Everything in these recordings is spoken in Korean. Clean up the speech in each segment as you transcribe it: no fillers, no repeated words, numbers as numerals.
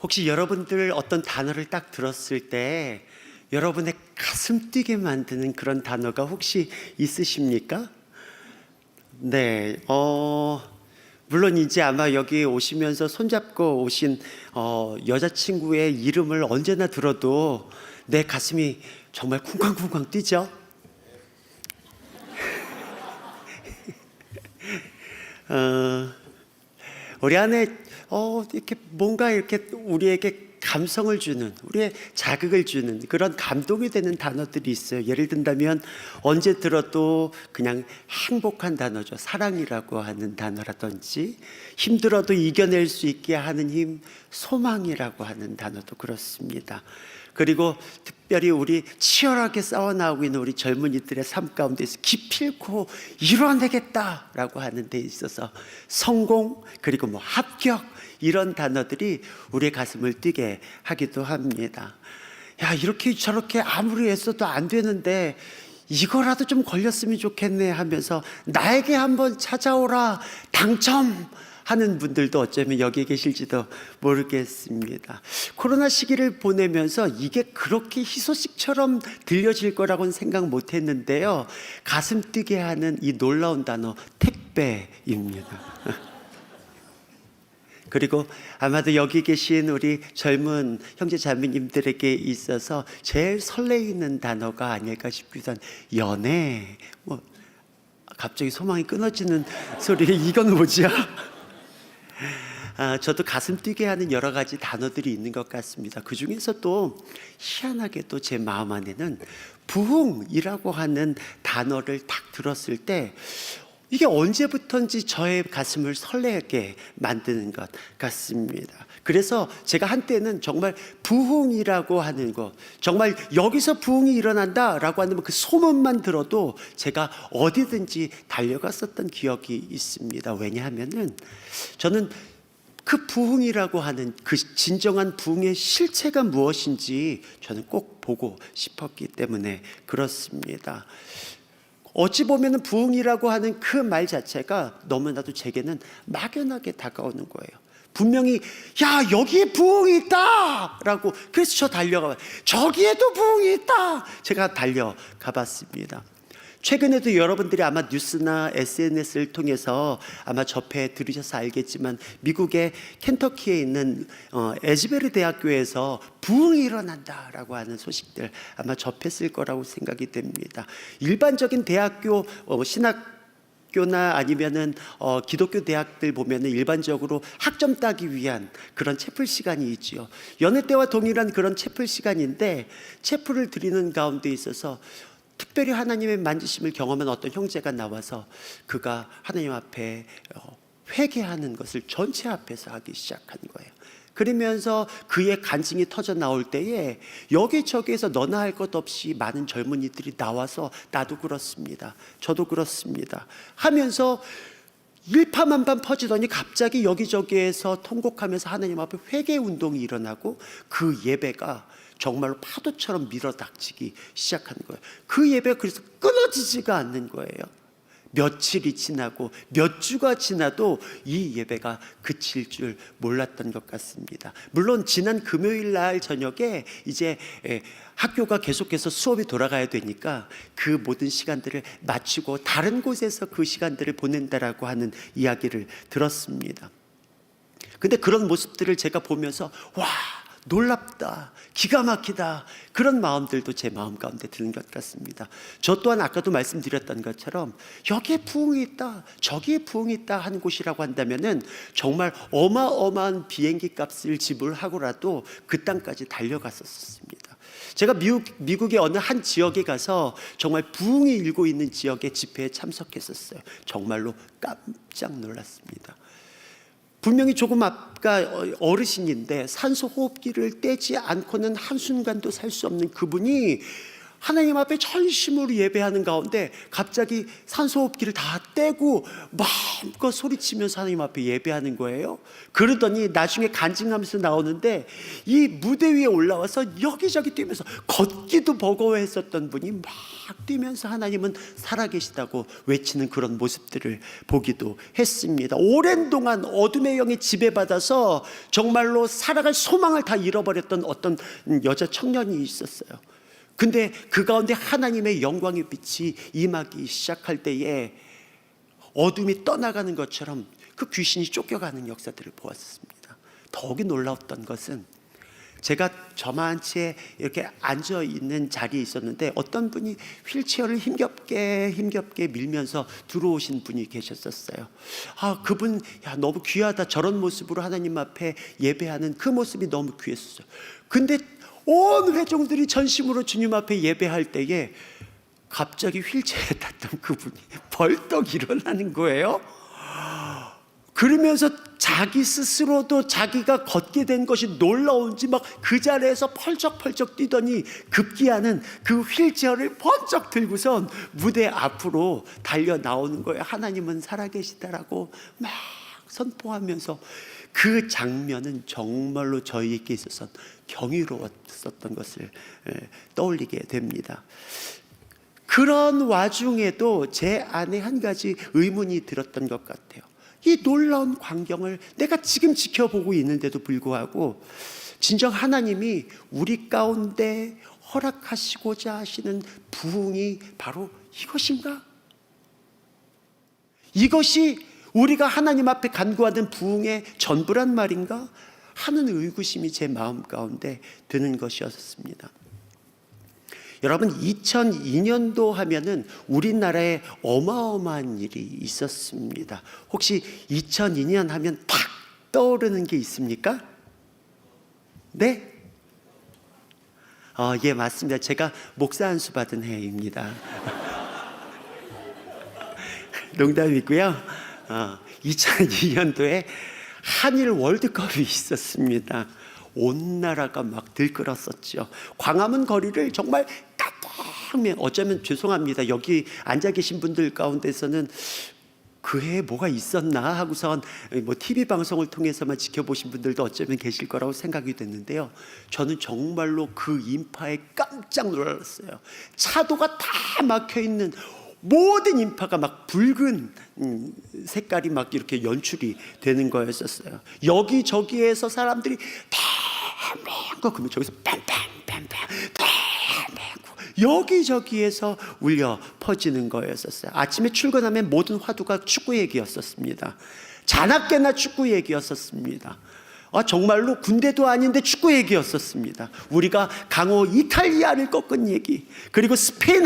혹시 여러분들 어떤 단어를 딱 들었을 때 여러분의 가슴 뛰게 만드는 그런 단어가 혹시 있으십니까? 네, 물론 이제 아마 여기 오시면서 손잡고 오신 여자친구의 이름을 언제나 들어도 내 가슴이 정말 쿵쾅쿵쾅 뛰죠? 우리 안에 이렇게 뭔가 이렇게 우리에게 감성을 주는, 우리의 자극을 주는 그런 감동이 되는 단어들이 있어요. 예를 든다면 언제 들어도 그냥 행복한 단어죠. 사랑이라고 하는 단어라든지, 힘들어도 이겨낼 수 있게 하는 힘, 소망이라고 하는 단어도 그렇습니다. 그리고 특별히 우리 치열하게 싸워나오고 있는 우리 젊은이들의 삶 가운데서 기필코 이뤄내겠다라고 하는 데 있어서 성공, 그리고 뭐 합격, 이런 단어들이 우리의 가슴을 뛰게 하기도 합니다. 야, 이렇게 저렇게 아무리 애써도 안 되는데 이거라도 좀 걸렸으면 좋겠네 하면서 나에게 한번 찾아오라, 당첨! 하는 분들도 어쩌면 여기 계실지도 모르겠습니다. 코로나 시기를 보내면서 이게 그렇게 희소식처럼 들려질 거라고는 생각 못 했는데요. 가슴 뛰게 하는 이 놀라운 단어, 택배입니다. 그리고 아마도 여기 계신 우리 젊은 형제 자매님들에게 있어서 제일 설레이는 단어가 아닐까 싶기도 한 연애. 갑자기 소망이 끊어지는 소리, 이건 뭐지? 저도 가슴 뛰게 하는 여러 가지 단어들이 있는 것 같습니다. 그 중에서 또 희한하게도 제 마음 안에는 부흥이라고 하는 단어를 딱 들었을 때 이게 언제부턴지 저의 가슴을 설레게 만드는 것 같습니다. 그래서 제가 한때는 정말 부흥이라고 하는 것, 정말 여기서 부흥이 일어난다라고 하는 그 소문만 들어도 제가 어디든지 달려갔었던 기억이 있습니다. 왜냐하면은 저는 그 부흥이라고 하는 그 진정한 부흥의 실체가 무엇인지 저는 꼭 보고 싶었기 때문에 그렇습니다. 어찌 보면 부흥이라고 하는 그 말 자체가 너무나도 제게는 막연하게 다가오는 거예요. 분명히 야, 여기에 부흥이 있다 라고, 그래서 저 달려가, 저기에도 부흥이 있다, 제가 달려가 봤습니다. 최근에도 여러분들이 아마 뉴스나 SNS를 통해서 아마 접해 들으셔서 알겠지만 미국의 켄터키에 있는 에즈베리 대학교에서 부흥이 일어난다라고 하는 소식들 아마 접했을 거라고 생각이 됩니다. 일반적인 대학교 신학교나 아니면은 기독교 대학들 보면은 일반적으로 학점 따기 위한 그런 채플 시간이 있지요. 연회 때와 동일한 그런 채플 시간인데 채플을 드리는 가운데 있어서 특별히 하나님의 만지심을 경험한 어떤 형제가 나와서 그가 하나님 앞에 회개하는 것을 전체 앞에서 하기 시작한 거예요. 그러면서 그의 간증이 터져 나올 때에 여기저기에서 너나 할 것 없이 많은 젊은이들이 나와서 나도 그렇습니다, 저도 그렇습니다 하면서 일파만파 퍼지더니 갑자기 여기저기에서 통곡하면서 하나님 앞에 회개 운동이 일어나고 그 예배가 정말로 파도처럼 밀어닥치기 시작한 거예요. 그 예배가 그래서 끊어지지가 않는 거예요. 며칠이 지나고 몇 주가 지나도 이 예배가 그칠 줄 몰랐던 것 같습니다. 물론 지난 금요일 날 저녁에 이제 학교가 계속해서 수업이 돌아가야 되니까 그 모든 시간들을 마치고 다른 곳에서 그 시간들을 보낸다라고 하는 이야기를 들었습니다. 근데 그런 모습들을 제가 보면서 와, 놀랍다, 기가 막히다, 그런 마음들도 제 마음 가운데 드는 것 같습니다. 저 또한 아까도 말씀드렸던 것처럼 여기에 부흥이 있다, 저기에 부흥이 있다 하는 곳이라고 한다면은 정말 어마어마한 비행기 값을 지불하고라도 그 땅까지 달려갔었습니다. 제가 미국의 어느 한 지역에 가서 정말 부흥이 일고 있는 지역의 집회에 참석했었어요. 정말로 깜짝 놀랐습니다. 분명히 조금 아까 어르신인데 산소 호흡기를 떼지 않고는 한순간도 살 수 없는 그분이 하나님 앞에 전심으로 예배하는 가운데 갑자기 산소호흡기를 다 떼고 마음껏 소리치면서 하나님 앞에 예배하는 거예요. 그러더니 나중에 간증하면서 나오는데 이 무대 위에 올라와서 여기저기 뛰면서 걷기도 버거워했었던 분이 막 뛰면서 하나님은 살아계시다고 외치는 그런 모습들을 보기도 했습니다. 오랜 동안 어둠의 영에 지배받아서 정말로 살아갈 소망을 다 잃어버렸던 어떤 여자 청년이 있었어요. 근데 그 가운데 하나님의 영광의 빛이 임하기 시작할 때에 어둠이 떠나가는 것처럼 그 귀신이 쫓겨가는 역사들을 보았습니다. 더욱이 놀라웠던 것은 제가 저만치 이렇게 앉아있는 자리에 있었는데 어떤 분이 휠체어를 힘겹게 밀면서 들어오신 분이 계셨었어요. 그분 너무 귀하다. 저런 모습으로 하나님 앞에 예배하는 그 모습이 너무 귀했어요. 근데 온 회중들이 전심으로 주님 앞에 예배할 때에 갑자기 휠체어에 탔던 그분이 벌떡 일어나는 거예요. 그러면서 자기 스스로도 자기가 걷게 된 것이 놀라운지 막 그 자리에서 펄쩍펄쩍 뛰더니 급기야는 그 휠체어를 번쩍 들고선 무대 앞으로 달려 나오는 거예요. 하나님은 살아계시다라고 막 선포하면서 그 장면은 정말로 저희에게 있어서 경이로웠었던 것을 떠올리게 됩니다. 그런 와중에도 제 안에 한 가지 의문이 들었던 것 같아요. 이 놀라운 광경을 내가 지금 지켜보고 있는데도 불구하고 진정 하나님이 우리 가운데 허락하시고자 하시는 부흥이 바로 이것인가? 이것이 우리가 하나님 앞에 간구하는 부흥의 전부란 말인가? 하는 의구심이 제 마음 가운데 드는 것이었습니다. 여러분, 2002년도 하면은 우리나라에 어마어마한 일이 있었습니다. 혹시 2002년 하면 탁 떠오르는 게 있습니까? 네? 예, 맞습니다. 제가 목사 안수 받은 해입니다. 농담이고요. 2002년도에 한일 월드컵이 있었습니다. 온 나라가 막 들끓었었죠. 광화문 거리를 정말 까맣게, 어쩌면 죄송합니다. 여기 앉아 계신 분들 가운데서는 그 해에 뭐가 있었나 하고선 뭐 TV 방송을 통해서만 지켜보신 분들도 어쩌면 계실 거라고 생각이 됐는데요. 저는 정말로 그 인파에 깜짝 놀랐어요. 차도가 다 막혀 있는 모든 인파가 막 붉은 색깔이 막 이렇게 연출이 되는 거였었어요. 여기저기에서 사람들이 다 그러면 저기서 여기저기에서 울려 퍼지는 거였었어요. 아침에 출근하면 모든 화두가 축구 얘기였었습니다. 자나깨나 축구 얘기였었습니다. 정말로 군대도 아닌데 축구 얘기였었습니다. 우리가 강호 이탈리아를 꺾은 얘기, 그리고 스페인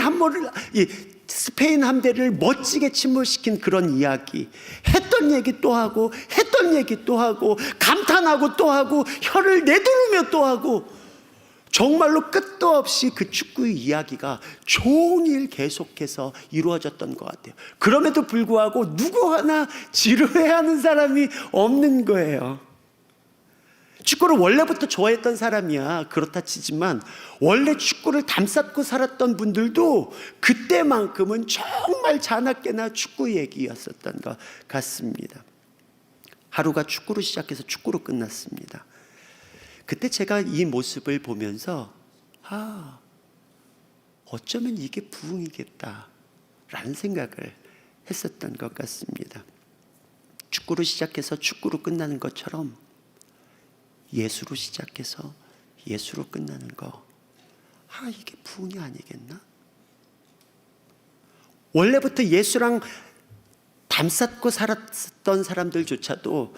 함대를 멋지게 침몰시킨 그런 이야기, 했던 얘기 또 하고 했던 얘기 또 하고 감탄하고 또 하고 혀를 내두르며 또 하고, 정말로 끝도 없이 그 축구의 이야기가 종일 계속해서 이루어졌던 것 같아요. 그럼에도 불구하고 누구 하나 지루해하는 사람이 없는 거예요. 축구를 원래부터 좋아했던 사람이야 그렇다 치지만 원래 축구를 담쌓고 살았던 분들도 그때만큼은 정말 자나깨나 축구 얘기였었던 것 같습니다. 하루가 축구로 시작해서 축구로 끝났습니다. 그때 제가 이 모습을 보면서 어쩌면 이게 부흥이겠다 라는 생각을 했었던 것 같습니다. 축구로 시작해서 축구로 끝나는 것처럼 예수로 시작해서 예수로 끝나는 거, 이게 부흥이 아니겠나? 원래부터 예수랑 담쌓고 살았던 사람들조차도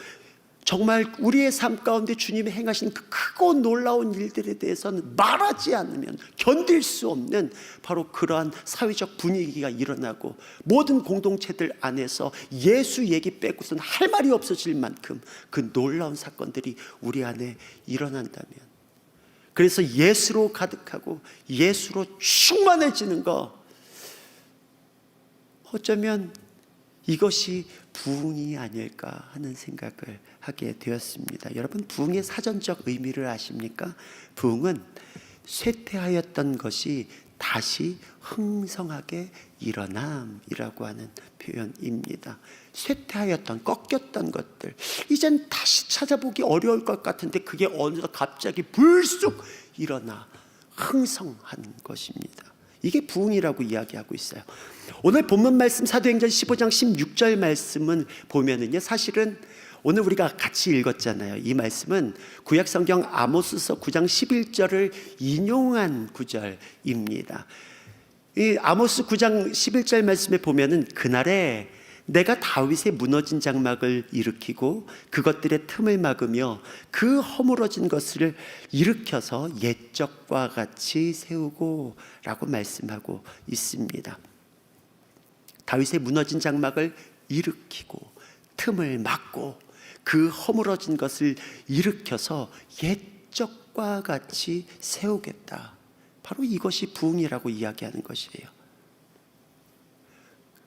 정말 우리의 삶 가운데 주님이 행하신 그 크고 놀라운 일들에 대해서는 말하지 않으면 견딜 수 없는 바로 그러한 사회적 분위기가 일어나고 모든 공동체들 안에서 예수 얘기 빼고서는 할 말이 없어질 만큼 그 놀라운 사건들이 우리 안에 일어난다면, 그래서 예수로 가득하고 예수로 충만해지는 거, 어쩌면 이것이 부흥이 아닐까 하는 생각을 하게 되었습니다. 여러분, 부흥의 사전적 의미를 아십니까? 부흥은 쇠퇴하였던 것이 다시 흥성하게 일어남이라고 하는 표현입니다. 쇠퇴하였던, 꺾였던 것들 이젠 다시 찾아보기 어려울 것 같은데 그게 어느덧 갑자기 불쑥 일어나 흥성하는 것입니다. 이게 부흥이라고 이야기하고 있어요. 오늘 본문 말씀 사도행전 15장 16절 말씀은 보면은요, 사실은 오늘 우리가 같이 읽었잖아요. 이 말씀은 구약성경 아모스서 9장 11절을 인용한 구절입니다. 이 아모스 9장 11절 말씀에 보면은 그날에 내가 다윗의 무너진 장막을 일으키고 그것들의 틈을 막으며 그 허물어진 것을 일으켜서 옛적과 같이 세우고 라고 말씀하고 있습니다. 다윗의 무너진 장막을 일으키고 틈을 막고 그 허물어진 것을 일으켜서 옛적과 같이 세우겠다. 바로 이것이 부흥이라고 이야기하는 것이에요.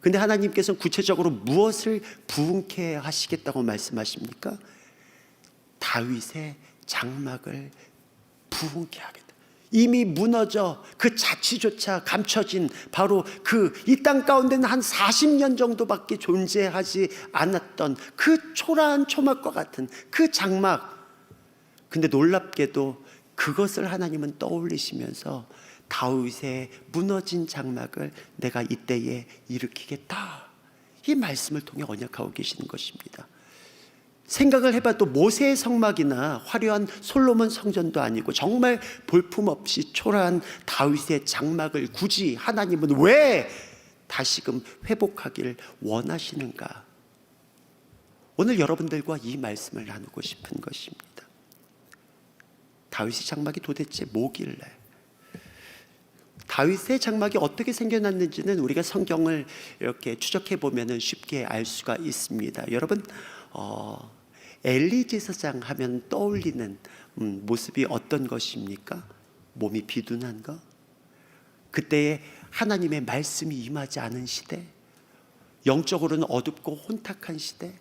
근데 하나님께서는 구체적으로 무엇을 부흥케 하시겠다고 말씀하십니까? 다윗의 장막을 부흥케 하겠다. 이미 무너져 그 자취조차 감춰진 바로 그 이 땅 가운데는 한 40년 정도밖에 존재하지 않았던 그 초라한 초막과 같은 그 장막. 근데 놀랍게도 그것을 하나님은 떠올리시면서 다윗의 무너진 장막을 내가 이때에 일으키겠다, 이 말씀을 통해 언약하고 계시는 것입니다. 생각을 해봐도 모세의 성막이나 화려한 솔로몬 성전도 아니고 정말 볼품없이 초라한 다윗의 장막을 굳이 하나님은 왜 다시금 회복하기를 원하시는가? 오늘 여러분들과 이 말씀을 나누고 싶은 것입니다. 다윗의 장막이 도대체 뭐길래, 다윗의 장막이 어떻게 생겨났는지는 우리가 성경을 이렇게 추적해 보면 쉽게 알 수가 있습니다. 여러분, 엘리 제사장 하면 떠올리는 모습이 어떤 것입니까? 몸이 비둔한 거, 그때에 하나님의 말씀이 임하지 않은 시대, 영적으로는 어둡고 혼탁한 시대,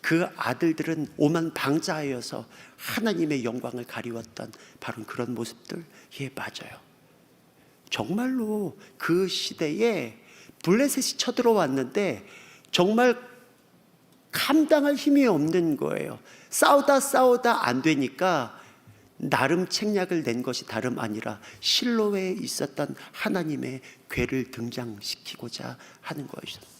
그 아들들은 오만 방자하여서 하나님의 영광을 가리웠던 바로 그런 모습들. 예, 맞아요. 정말로 그 시대에 블레셋이 쳐들어왔는데 정말 감당할 힘이 없는 거예요. 싸우다 안 되니까 나름 책략을 낸 것이 다름 아니라 실로에 있었던 하나님의 궤를 등장시키고자 하는 것이었어요.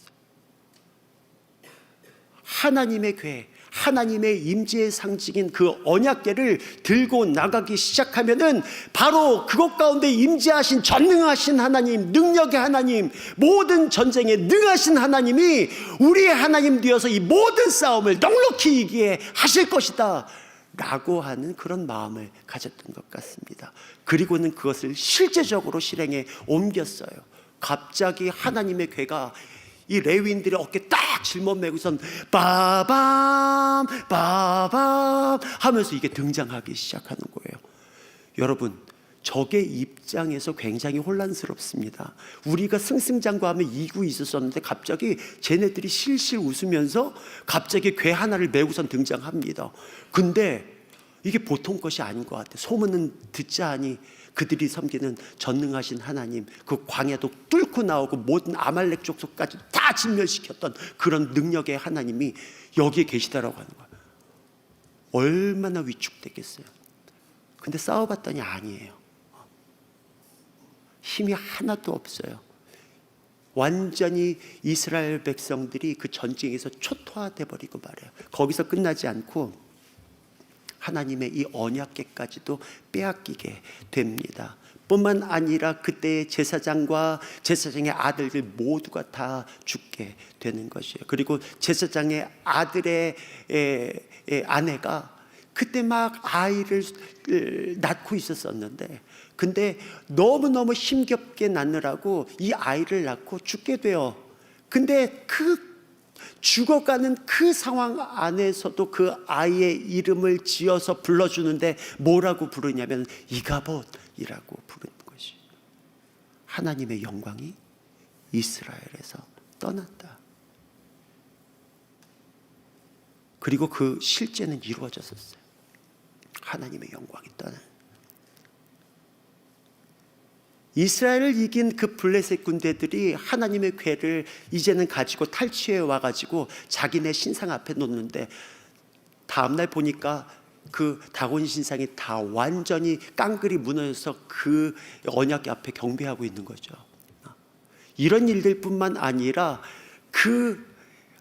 하나님의 궤, 하나님의 임재의 상징인 그 언약궤를 들고 나가기 시작하면은 바로 그것 가운데 임재하신 전능하신 하나님, 능력의 하나님, 모든 전쟁에 능하신 하나님이 우리의 하나님 되어서 이 모든 싸움을 넉넉히 이기게 하실 것이다 라고 하는 그런 마음을 가졌던 것 같습니다. 그리고는 그것을 실제적으로 실행에 옮겼어요. 갑자기 하나님의 궤가 이 레위인들의 어깨 딱 짊어매고선 빠밤 빠밤 하면서 이게 등장하기 시작하는 거예요. 여러분, 적의 입장에서 굉장히 혼란스럽습니다. 우리가 승승장구하며 이기고 있었었는데 갑자기 쟤네들이 실실 웃으면서 갑자기 궤 하나를 메고선 등장합니다. 근데 이게 보통 것이 아닌 것 같아요. 소문은 듣자 하니 그들이 섬기는 전능하신 하나님, 그 광야도 뚫고 나오고 모든 아말렉 족속까지 다 진멸시켰던 그런 능력의 하나님이 여기에 계시다라고 하는 거예요. 얼마나 위축되겠어요. 근데 싸워봤더니 아니에요. 힘이 하나도 없어요. 완전히 이스라엘 백성들이 그 전쟁에서 초토화돼 버리고 말해요. 거기서 끝나지 않고 하나님의 이 언약궤까지도 빼앗기게 됩니다. 뿐만 아니라 그때의 제사장과 제사장의 아들들 모두가 다 죽게 되는 것이에요. 그리고 제사장의 아들의 아내가 그때 막 아이를 낳고 있었었는데, 근데 너무너무 힘겹게 낳느라고 이 아이를 낳고 죽게 돼요. 근데 그 죽어가는 그 상황 안에서도 그 아이의 이름을 지어서 불러주는데 뭐라고 부르냐면 이가봇이라고 부르는 것이, 하나님의 영광이 이스라엘에서 떠났다. 그리고 그 실제는 이루어졌었어요. 하나님의 영광이 떠난. 이스라엘을 이긴 그 블레셋 군대들이 하나님의 궤를 이제는 가지고 탈취해 와가지고 자기네 신상 앞에 놓는데, 다음날 보니까 그 다곤 신상이 다 완전히 깡그리 무너져서 그 언약궤 앞에 경배하고 있는 거죠. 이런 일들 뿐만 아니라 그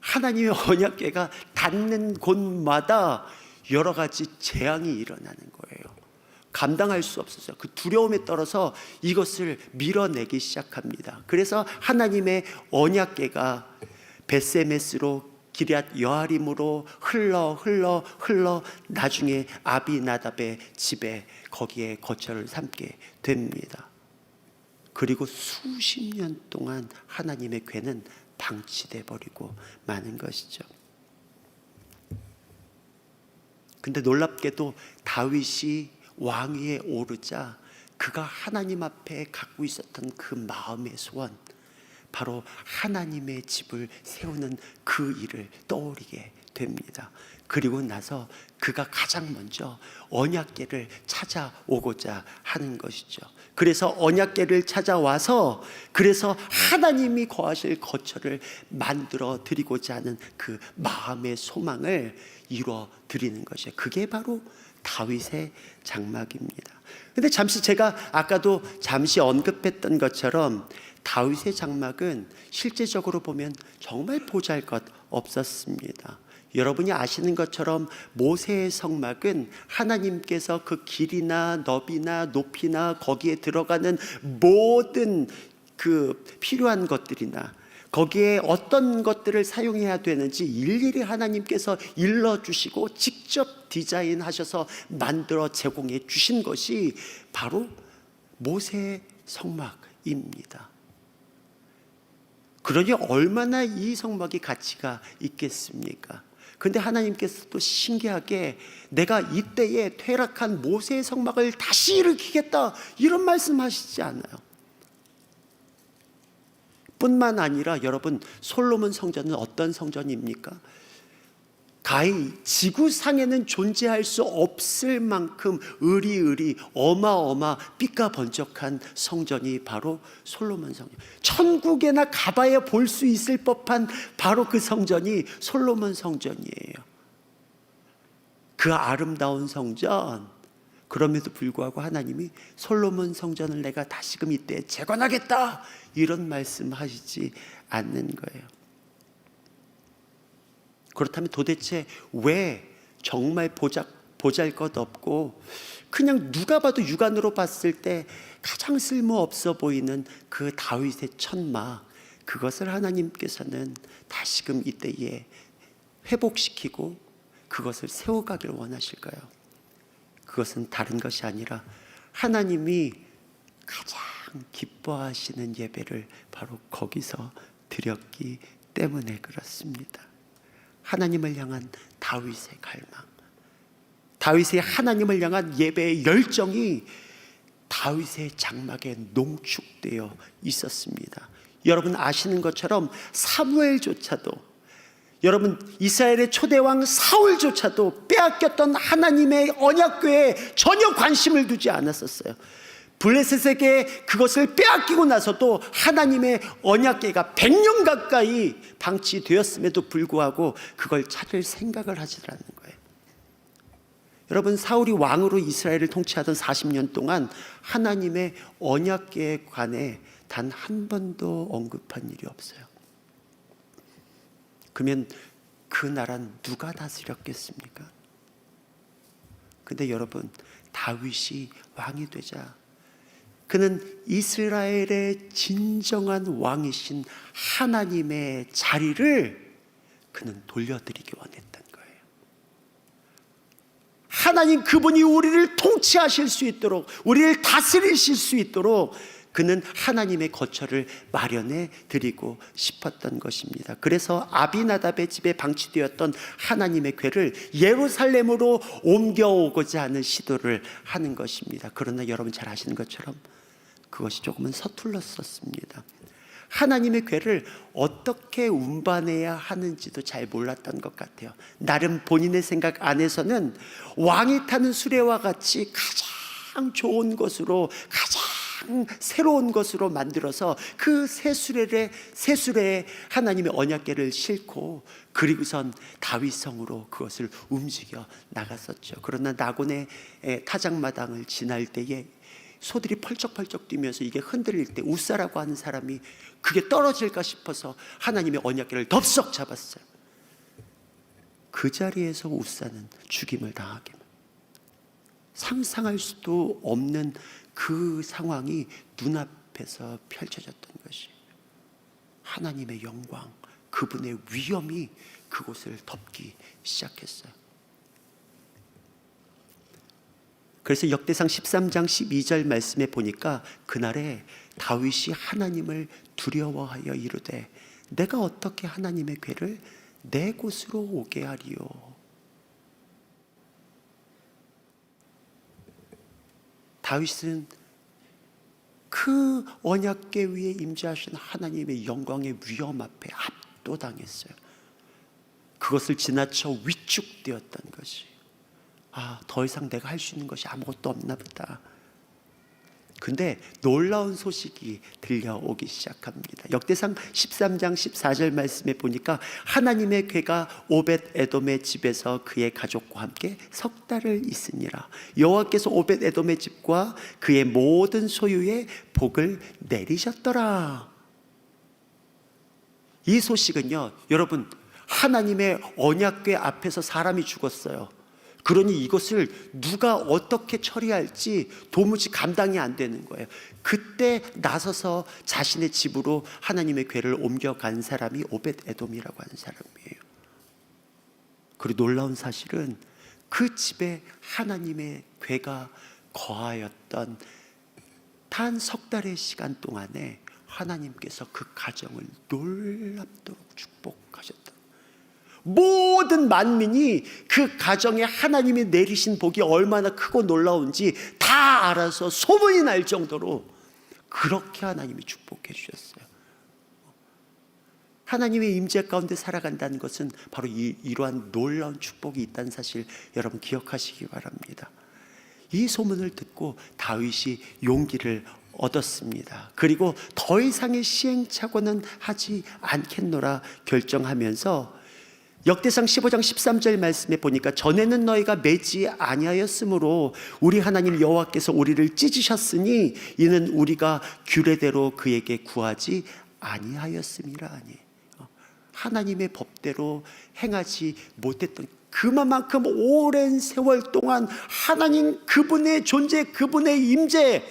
하나님의 언약궤가 닿는 곳마다 여러 가지 재앙이 일어나는 거예요. 감당할 수 없었어요. 그 두려움에 떨어서 이것을 밀어내기 시작합니다. 그래서 하나님의 언약궤가 벳세메스로 기럇 여아림으로 흘러 나중에 아비나답의 집에 거기에 거처를 삼게 됩니다. 그리고 수십 년 동안 하나님의 궤는 방치돼 버리고 마는 것이죠. 근데 놀랍게도 다윗이 왕위에 오르자 그가 하나님 앞에 갖고 있었던 그 마음의 소원, 바로 하나님의 집을 세우는 그 일을 떠올리게 됩니다. 그리고 나서 그가 가장 먼저 언약궤를 찾아오고자 하는 것이죠. 그래서 언약궤를 찾아와서 그래서 하나님이 거하실 거처를 만들어 드리고자 하는 그 마음의 소망을 이루어 드리는 것이에요. 그게 바로 다윗의 장막입니다. 근데 잠시 제가 아까도 잠시 언급했던 것처럼 다윗의 장막은 실제적으로 보면 정말 보잘것 없었습니다. 여러분이 아시는 것처럼 모세의 성막은 하나님께서 그 길이나 너비나 높이나 거기에 들어가는 모든 그 필요한 것들이나 거기에 어떤 것들을 사용해야 되는지 일일이 하나님께서 일러주시고 직접 디자인하셔서 만들어 제공해 주신 것이 바로 모세의 성막입니다. 그러니 얼마나 이 성막이 가치가 있겠습니까? 근데 하나님께서 또 신기하게 내가 이때에 퇴락한 모세의 성막을 다시 일으키겠다 이런 말씀하시지 않아요. 뿐만 아니라 여러분, 솔로몬 성전은 어떤 성전입니까? 가히 지구상에는 존재할 수 없을 만큼 으리으리 어마어마 삐까번쩍한 성전이 바로 솔로몬 성전. 천국에나 가봐야 볼 수 있을 법한 바로 그 성전이 솔로몬 성전이에요. 그 아름다운 성전, 그럼에도 불구하고 하나님이 솔로몬 성전을 내가 다시금 이때 재건하겠다 이런 말씀하시지 않는 거예요. 그렇다면 도대체 왜 정말 보잘것없고 그냥 누가 봐도 육안으로 봤을 때 가장 쓸모없어 보이는 그 다윗의 천막, 그것을 하나님께서는 다시금 이때에 회복시키고 그것을 세워가길 원하실까요? 그것은 다른 것이 아니라 하나님이 가장 기뻐하시는 예배를 바로 거기서 드렸기 때문에 그렇습니다. 하나님을 향한 다윗의 갈망, 다윗의 하나님을 향한 예배의 열정이 다윗의 장막에 농축되어 있었습니다. 여러분 아시는 것처럼 사무엘조차도, 여러분 이스라엘의 초대왕 사울조차도 빼앗겼던 하나님의 언약궤에 전혀 관심을 두지 않았었어요. 블레셋에게 그것을 빼앗기고 나서도 하나님의 언약궤가 100년 가까이 방치되었음에도 불구하고 그걸 찾을 생각을 하지 않는 거예요. 여러분, 사울이 왕으로 이스라엘을 통치하던 40년 동안 하나님의 언약궤에 관해 단 한 번도 언급한 일이 없어요. 그러면 그 나라는 누가 다스렸겠습니까? 근데 여러분, 다윗이 왕이 되자 그는 이스라엘의 진정한 왕이신 하나님의 자리를 그는 돌려드리기 원했던 거예요. 하나님 그분이 우리를 통치하실 수 있도록, 우리를 다스리실 수 있도록 그는 하나님의 거처를 마련해 드리고 싶었던 것입니다. 그래서 아비나답의 집에 방치되었던 하나님의 궤를 예루살렘으로 옮겨오고자 하는 시도를 하는 것입니다. 그러나 여러분 잘 아시는 것처럼 그것이 조금은 서툴렀었습니다. 하나님의 궤를 어떻게 운반해야 하는지도 잘 몰랐던 것 같아요. 나름 본인의 생각 안에서는 왕이 타는 수레와 같이 가장 좋은 것으로 가장 새로운 것으로 만들어서 그 새수레에 하나님의 언약궤를 싣고 그리고선 다윗 성으로 그것을 움직여 나갔었죠. 그러나 나곤의 타작마당을 지날 때에 소들이 펄쩍펄쩍 뛰면서 이게 흔들릴 때 우사라고 하는 사람이 그게 떨어질까 싶어서 하나님의 언약궤를 덥석 잡았어요. 그 자리에서 우사는 죽임을 당하게, 상상할 수도 없는 그 상황이 눈앞에서 펼쳐졌던 것이, 하나님의 영광, 그분의 위엄이 그곳을 덮기 시작했어요. 그래서 역대상 13장 12절 말씀에 보니까 그날에 다윗이 하나님을 두려워하여 이르되 내가 어떻게 하나님의 궤를 내 곳으로 오게 하리요. 다윗은 그 언약궤 위에 임재하신 하나님의 영광의 위엄 앞에 압도당했어요. 그것을 지나쳐 위축되었던 것이, 더 이상 내가 할 수 있는 것이 아무것도 없나 보다. 근데 놀라운 소식이 들려오기 시작합니다. 역대상 13장 14절 말씀에 보니까 하나님의 궤가 오벳 에돔의 집에서 그의 가족과 함께 석 달을 있으니라. 여호와께서 오벳 에돔의 집과 그의 모든 소유에 복을 내리셨더라. 이 소식은요, 여러분, 하나님의 언약궤 앞에서 사람이 죽었어요. 그러니 이것을 누가 어떻게 처리할지 도무지 감당이 안 되는 거예요. 그때 나서서 자신의 집으로 하나님의 궤를 옮겨간 사람이 오벳 에돔이라고 하는 사람이에요. 그리고 놀라운 사실은 그 집에 하나님의 궤가 거하였던 단 석 달의 시간 동안에 하나님께서 그 가정을 놀랍도록 축복하셨다. 모든 만민이 그 가정에 하나님이 내리신 복이 얼마나 크고 놀라운지 다 알아서 소문이 날 정도로 그렇게 하나님이 축복해 주셨어요. 하나님의 임재 가운데 살아간다는 것은 바로 이러한 놀라운 축복이 있다는 사실 여러분 기억하시기 바랍니다. 이 소문을 듣고 다윗이 용기를 얻었습니다. 그리고 더 이상의 시행착오는 하지 않겠노라 결정하면서 역대상 15장 13절 말씀에 보니까 전에는 너희가 매지 아니하였으므로 우리 하나님 여호와께서 우리를 찢으셨으니 이는 우리가 규례대로 그에게 구하지 아니하였음이라. 하나님의 법대로 행하지 못했던 그만큼 오랜 세월 동안 하나님 그분의 존재, 그분의 임재,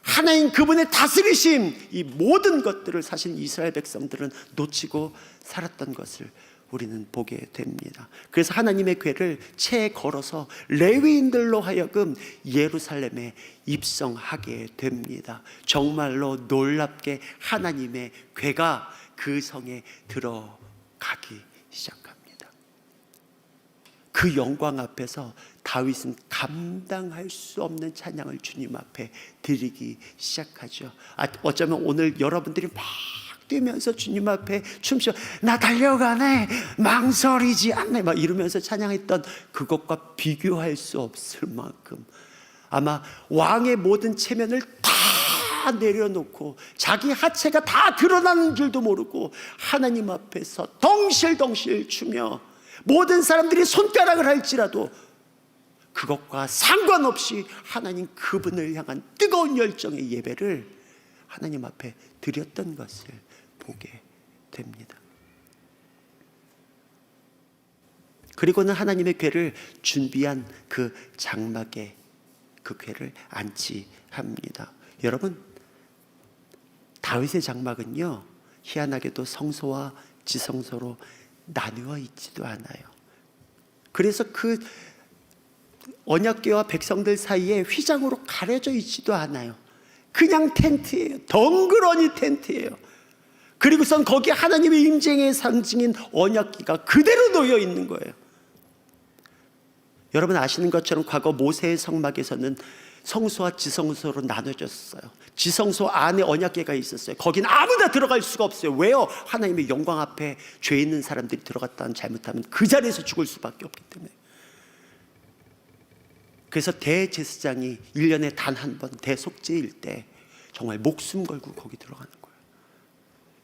하나님 그분의 다스리심, 이 모든 것들을 사실 이스라엘 백성들은 놓치고 살았던 것을 우리는 보게 됩니다. 그래서 하나님의 궤를 채에 걸어서 레위인들로 하여금 예루살렘에 입성하게 됩니다. 정말로 놀랍게 하나님의 궤가 그 성에 들어가기 시작합니다. 그 영광 앞에서 다윗은 감당할 수 없는 찬양을 주님 앞에 드리기 시작하죠. 어쩌면 오늘 여러분들이 막 뛰면서 주님 앞에 춤추어 나 달려가네, 망설이지 않네 막 이러면서 찬양했던 그것과 비교할 수 없을 만큼 아마 왕의 모든 체면을 다 내려놓고 자기 하체가 다 드러나는 줄도 모르고 하나님 앞에서 덩실덩실 추며 모든 사람들이 손가락을 할지라도 그것과 상관없이 하나님 그분을 향한 뜨거운 열정의 예배를 하나님 앞에 드렸던 것을 보게 됩니다. 그리고는 하나님의 궤를 준비한 그 장막에 그 궤를 안치합니다. 여러분, 다윗의 장막은요 희한하게도 성소와 지성소로 나누어 있지도 않아요. 그래서 그 언약궤와 백성들 사이에 휘장으로 가려져 있지도 않아요. 그냥 텐트예요. 덩그러니 텐트예요. 그리고선 거기에 하나님의 임재의 상징인 언약궤가 그대로 놓여 있는 거예요. 여러분 아시는 것처럼 과거 모세의 성막에서는 성소와 지성소로 나눠졌어요. 지성소 안에 언약궤가 있었어요. 거긴 아무나 들어갈 수가 없어요. 왜요? 하나님의 영광 앞에 죄 있는 사람들이 들어갔다 잘못하면 그 자리에서 죽을 수밖에 없기 때문에. 그래서 대제사장이 1년에 단 한 번 대속제일 때 정말 목숨 걸고 거기 들어가는 거예요.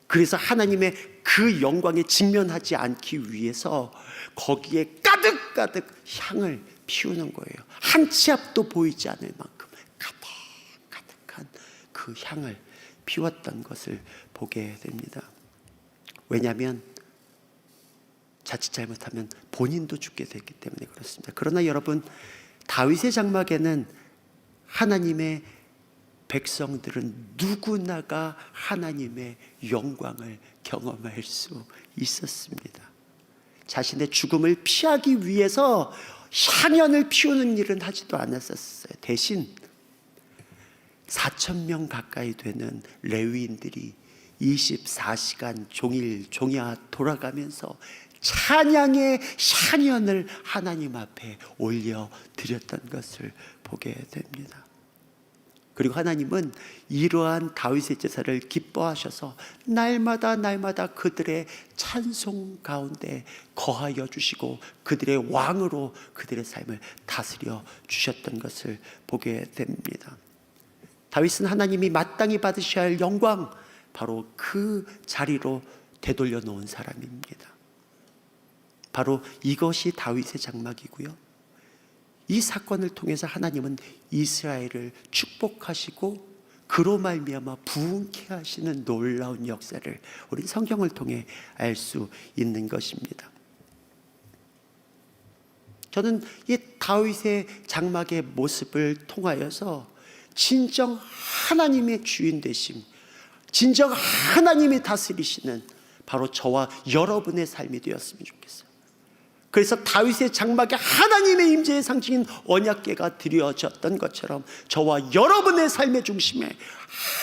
그래서 하나님의 그 영광에 직면하지 않기 위해서 거기에 가득가득 향을 피우는 거예요. 한 치 앞도 보이지 않을 만큼 가득가득한 그 향을 피웠던 것을 보게 됩니다. 왜냐하면 자칫 잘못하면 본인도 죽게 됐기 때문에 그렇습니다. 그러나 여러분, 다윗의 장막에는 하나님의 백성들은 누구나가 하나님의 영광을 경험할 수 있었습니다. 자신의 죽음을 피하기 위해서 향연을 피우는 일은 하지도 않았었어요. 대신 4,000명 가까이 되는 레위인들이 24시간 종일 종야 돌아가면서 찬양의 향연을 하나님 앞에 올려드렸던 것을 보게 됩니다. 그리고 하나님은 이러한 다윗의 제사를 기뻐하셔서 날마다 그들의 찬송 가운데 거하여 주시고 그들의 왕으로 그들의 삶을 다스려 주셨던 것을 보게 됩니다. 다윗은 하나님이 마땅히 받으셔야 할 영광, 바로 그 자리로 되돌려 놓은 사람입니다. 바로 이것이 다윗의 장막이고요, 이 사건을 통해서 하나님은 이스라엘을 축복하시고 그로 말미암아 부흥케 하시는 놀라운 역사를 우리 성경을 통해 알 수 있는 것입니다. 저는 이 다윗의 장막의 모습을 통하여서 진정 하나님의 주인 되심, 진정 하나님이 다스리시는 바로 저와 여러분의 삶이 되었으면 좋겠어요. 그래서 다윗의 장막에 하나님의 임재의 상징인 언약궤가 드려졌던 것처럼 저와 여러분의 삶의 중심에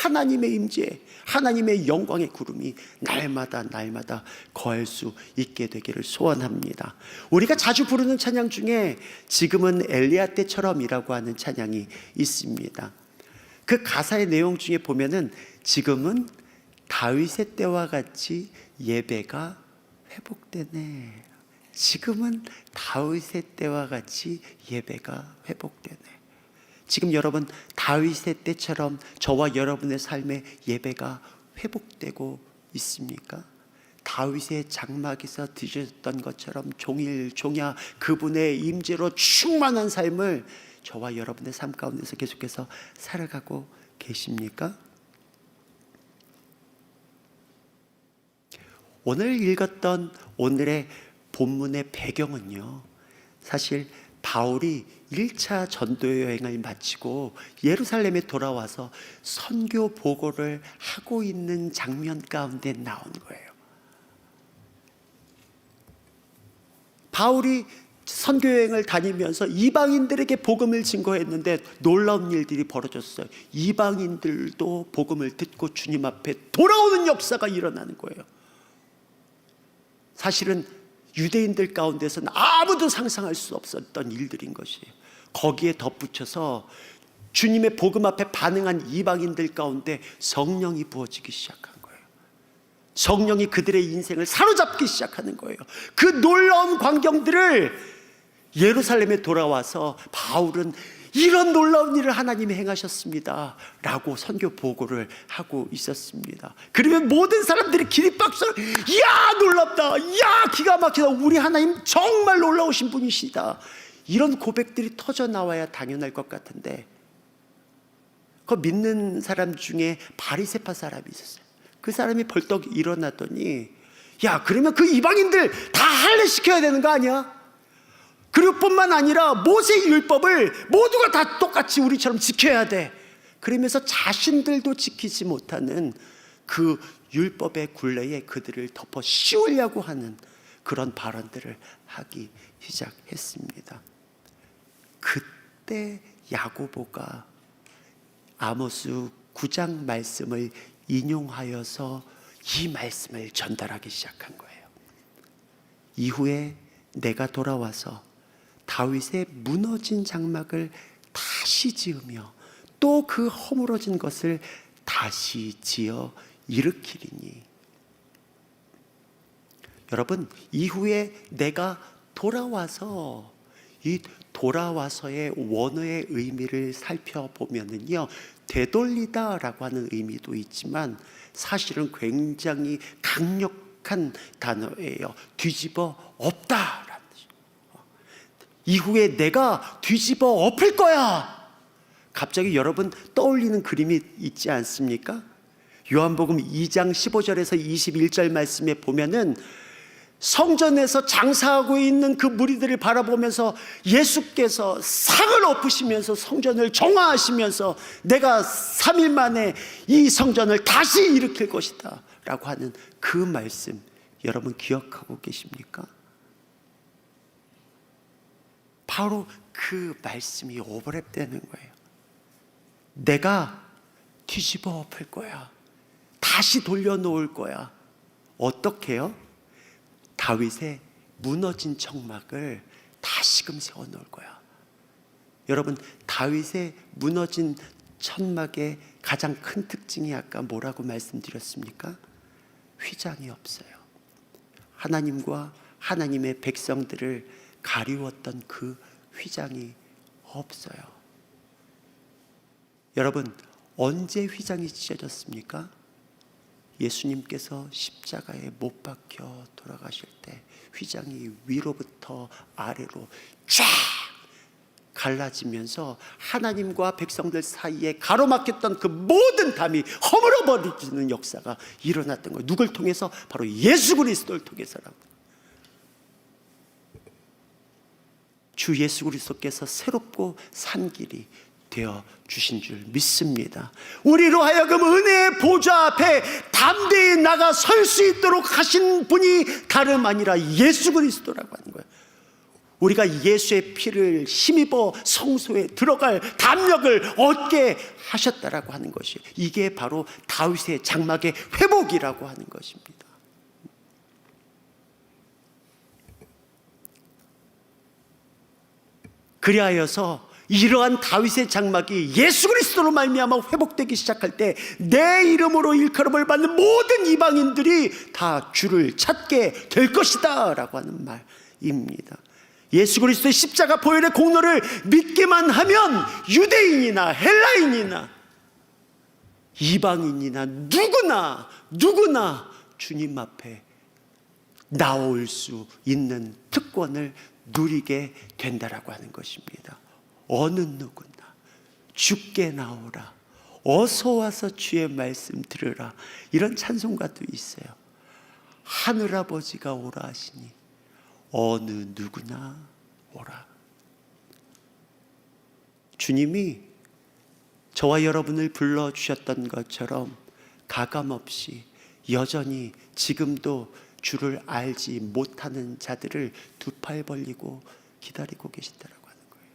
하나님의 임재, 하나님의 영광의 구름이 날마다 거할 수 있게 되기를 소원합니다. 우리가 자주 부르는 찬양 중에 지금은 엘리야 때처럼이라고 하는 찬양이 있습니다. 그 가사의 내용 중에 보면은 지금은 다윗의 때와 같이 예배가 회복되네. 지금은 다윗의 때와 같이 예배가 회복되네. 지금 여러분, 다윗의 때처럼 저와 여러분의 삶의 예배가 회복되고 있습니까? 다윗의 장막에서 드셨던 것처럼 종일 종야 그분의 임재로 충만한 삶을 저와 여러분의 삶 가운데서 계속해서 살아가고 계십니까? 오늘 읽었던 오늘의 본문의 배경은요, 사실 바울이 1차 전도 여행을 마치고 예루살렘에 돌아와서 선교 보고를 하고 있는 장면 가운데 나온 거예요. 바울이 선교 여행을 다니면서 이방인들에게 복음을 증거했는데 놀라운 일들이 벌어졌어요. 이방인들도 복음을 듣고 주님 앞에 돌아오는 역사가 일어나는 거예요. 사실은 유대인들 가운데서는 아무도 상상할 수 없었던 일들인 것이에요. 거기에 덧붙여서 주님의 복음 앞에 반응한 이방인들 가운데 성령이 부어지기 시작한 거예요. 성령이 그들의 인생을 사로잡기 시작하는 거예요. 그 놀라운 광경들을 예루살렘에 돌아와서 바울은 이런 놀라운 일을 하나님이 행하셨습니다 라고 선교 보고를 하고 있었습니다. 그러면 모든 사람들이 기립박수를, 이야 놀랍다, 이야 기가 막히다, 우리 하나님 정말 놀라우신 분이시다, 이런 고백들이 터져 나와야 당연할 것 같은데, 그 믿는 사람 중에 바리새파 사람이 있었어요. 그 사람이 벌떡 일어나더니, 야 그러면 그 이방인들 다 할례시켜야 되는 거 아니야? 그리고 뿐만 아니라 모세의 율법을 모두가 다 똑같이 우리처럼 지켜야 돼. 그러면서 자신들도 지키지 못하는 그 율법의 굴레에 그들을 덮어 씌우려고 하는 그런 발언들을 하기 시작했습니다. 그때 야고보가 아모스 9장 말씀을 인용하여서 이 말씀을 전달하기 시작한 거예요. 이후에 내가 돌아와서 다윗의 무너진 장막을 다시 지으며 또 그 허물어진 것을 다시 지어 일으키리니. 여러분, 이후에 내가 돌아와서 이 돌아와서의 원어의 의미를 살펴보면은요, 되돌리다라고 하는 의미도 있지만 사실은 굉장히 강력한 단어예요. 뒤집어 엎다라는 뜻이에요. 이후에 내가 뒤집어 엎을 거야. 갑자기 여러분 떠올리는 그림이 있지 않습니까? 요한복음 2장 15절에서 21절 말씀에 보면은 성전에서 장사하고 있는 그 무리들을 바라보면서 예수께서 상을 엎으시면서 성전을 정화하시면서 내가 3일 만에 이 성전을 다시 일으킬 것이다 라고 하는 그 말씀, 여러분 기억하고 계십니까? 바로 그 말씀이 오버랩되는 거예요. 내가 뒤집어 엎을 거야. 다시 돌려놓을 거야. 어떻게요? 다윗의 무너진 청막을 다시금 세워놓을 거야. 여러분, 다윗의 무너진 천막의 가장 큰 특징이 아까 뭐라고 말씀드렸습니까? 휘장이 없어요. 하나님과 하나님의 백성들을 가리웠던 그 휘장이 없어요. 여러분, 언제 휘장이 찢어졌습니까? 예수님께서 십자가에 못 박혀 돌아가실 때 휘장이 위로부터 아래로 쫙 갈라지면서 하나님과 백성들 사이에 가로막혔던 그 모든 담이 허물어버리는 역사가 일어났던 거예요. 누굴 통해서? 바로 예수 그리스도를 통해서라고. 주 예수 그리스도께서 새롭고 산 길이 되어 주신 줄 믿습니다. 우리로 하여금 은혜의 보좌 앞에 담대히 나가 설 수 있도록 하신 분이 다름 아니라 예수 그리스도라고 하는 거예요. 우리가 예수의 피를 힘입어 성소에 들어갈 담력을 얻게 하셨다라고 하는 것이, 이게 바로 다윗의 장막의 회복이라고 하는 것입니다. 그리하여서 이러한 다윗의 장막이 예수 그리스도로 말미암아 회복되기 시작할 때 내 이름으로 일컬음을 받는 모든 이방인들이 다 주를 찾게 될 것이다 라고 하는 말입니다. 예수 그리스도의 십자가 보혈의 공로를 믿기만 하면 유대인이나 헬라인이나 이방인이나 누구나 주님 앞에 나올 수 있는 특권을 누리게 된다라고 하는 것입니다. 어느 누구나 주께 나오라, 어서 와서 주의 말씀 들으라, 이런 찬송가도 있어요. 하늘아버지가 오라 하시니 어느 누구나 오라. 주님이 저와 여러분을 불러주셨던 것처럼 가감없이 여전히 지금도 주를 알지 못하는 자들을 두 팔 벌리고 기다리고 계신다라고 하는 거예요.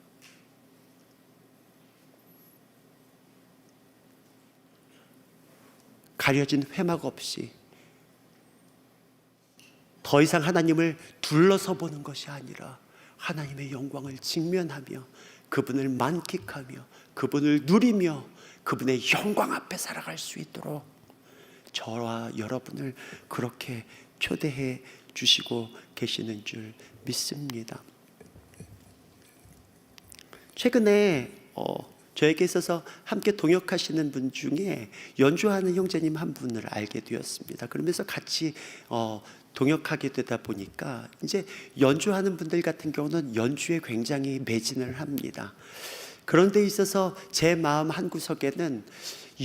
가려진 회막 없이 더 이상 하나님을 둘러서 보는 것이 아니라 하나님의 영광을 직면하며 그분을 만끽하며 그분을 누리며 그분의 영광 앞에 살아갈 수 있도록 저와 여러분을 그렇게 초대해 주시고 계시는 줄 믿습니다. 최근에 저에게 있어서 함께 동역하시는 분 중에 연주하는 형제님 한 분을 알게 되었습니다. 그러면서 같이 동역하게 되다 보니까 이제 연주하는 분들 같은 경우는 연주에 굉장히 매진을 합니다. 그런 데 있어서 제 마음 한구석에는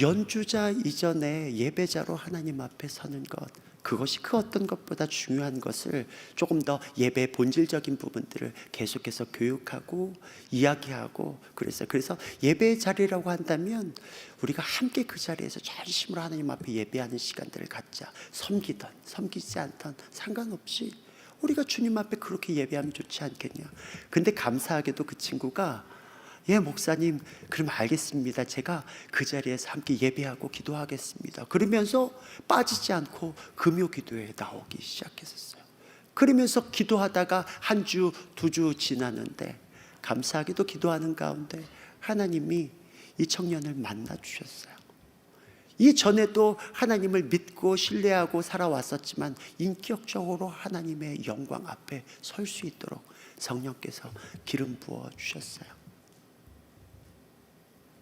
연주자 이전에 예배자로 하나님 앞에 서는 것, 그것이 그 어떤 것보다 중요한 것을 조금 더 예배의 본질적인 부분들을 계속해서 교육하고 이야기하고 그래서 예배의 자리라고 한다면 우리가 함께 그 자리에서 전심으로 하나님 앞에 예배하는 시간들을 갖자. 섬기던 섬기지 않던 상관없이 우리가 주님 앞에 그렇게 예배하면 좋지 않겠냐. 근데 감사하게도 그 친구가 예, 목사님, 그럼 알겠습니다. 제가 그 자리에서 함께 예배하고 기도하겠습니다. 그러면서 빠지지 않고 금요 기도에 나오기 시작했었어요. 그러면서 기도하다가 한 주, 두 주 지나는데 감사하게도 기도하는 가운데 하나님이 이 청년을 만나 주셨어요. 이전에도 하나님을 믿고 신뢰하고 살아왔었지만 인격적으로 하나님의 영광 앞에 설 수 있도록 성령께서 기름 부어 주셨어요.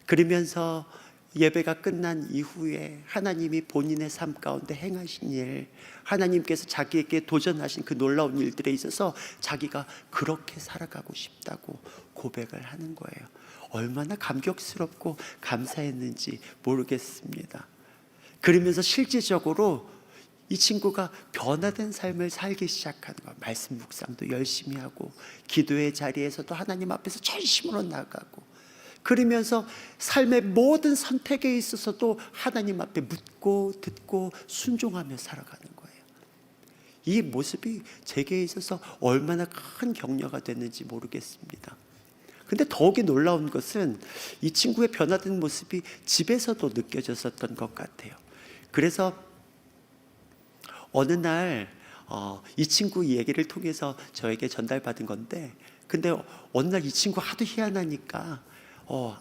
그러면서 예배가 끝난 이후에 하나님이 본인의 삶 가운데 행하신 일, 하나님께서 자기에게 도전하신 그 놀라운 일들에 있어서 자기가 그렇게 살아가고 싶다고 고백을 하는 거예요. 얼마나 감격스럽고 감사했는지 모르겠습니다. 그러면서 실질적으로 이 친구가 변화된 삶을 살기 시작하는 거예요. 말씀 묵상도 열심히 하고 기도의 자리에서도 하나님 앞에서 전심으로 나가고, 그러면서 삶의 모든 선택에 있어서도 하나님 앞에 묻고 듣고 순종하며 살아가는 거예요. 이 모습이 제게 있어서 얼마나 큰 격려가 됐는지 모르겠습니다. 근데 더욱이 놀라운 것은 이 친구의 변화된 모습이 집에서도 느껴졌었던 것 같아요. 그래서 어느 날 이 친구 얘기를 통해서 저에게 전달받은 건데, 근데 어느 날 이 친구 하도 희한하니까